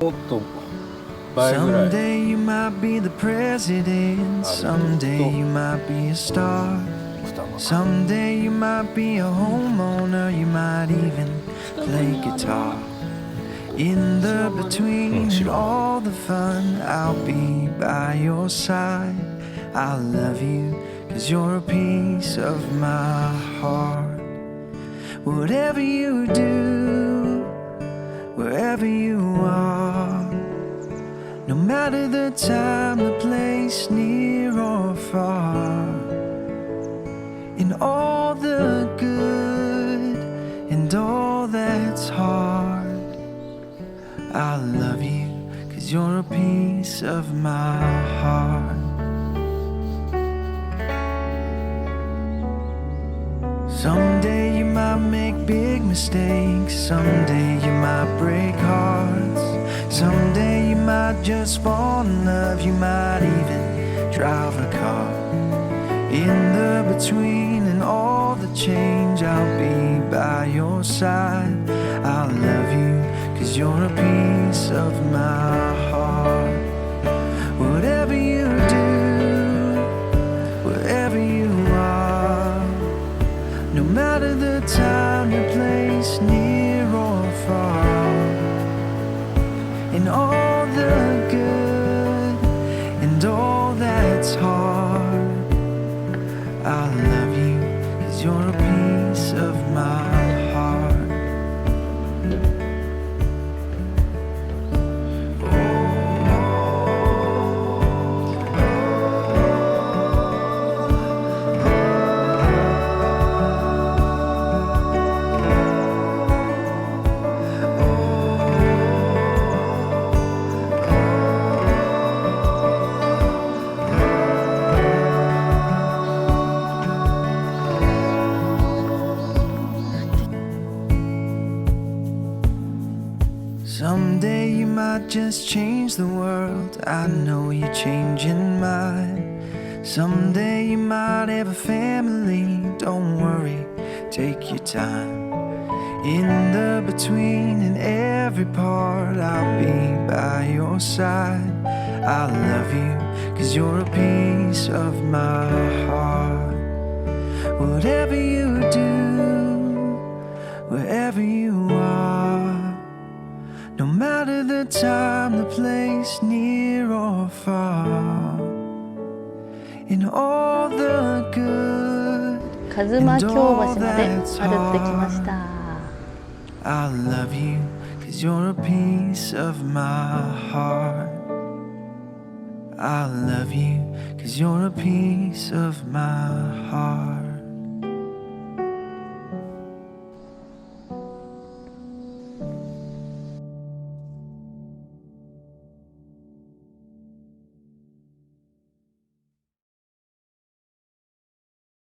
もっと倍ぐらい。 Someday you might be the president. Someday you might be a star. Someday you might be a homeowner. You might even play guitar. In the between and all the fun, I'll be by your side. I love you, 'cause you're a piece of my heart. Whatever you do, wherever you are, no matter the time, the place, near or far, in all the good and all that's hard, I love you, 'cause you're a piece of my heart. Someday you might make big mistakes. Someday you might break hearts. Someday you might just fall in love. You might even drive a car. In the between and all the change, I'll be by your side. I love you, 'cause you're a piece of my heart. Whatever you do, wherever you are, no matter the time, the place, near or far, in all the good and all that's hard, I love you, 'cause you're a piece of my heart. Someday you might just change the world. I know you're changing mine. Someday you might have a family. Don't worry, take your time. In the between and every part, I'll be by your side. I love you, 'cause you're a piece of my heart. Whatever you do, wherever you are, no matter the time, the place, near or far, in all the good 鹿妻京橋まで歩ってきました。I love you, 'cause you're a piece of my heart. I love you, 'cause you're a piece of my heart.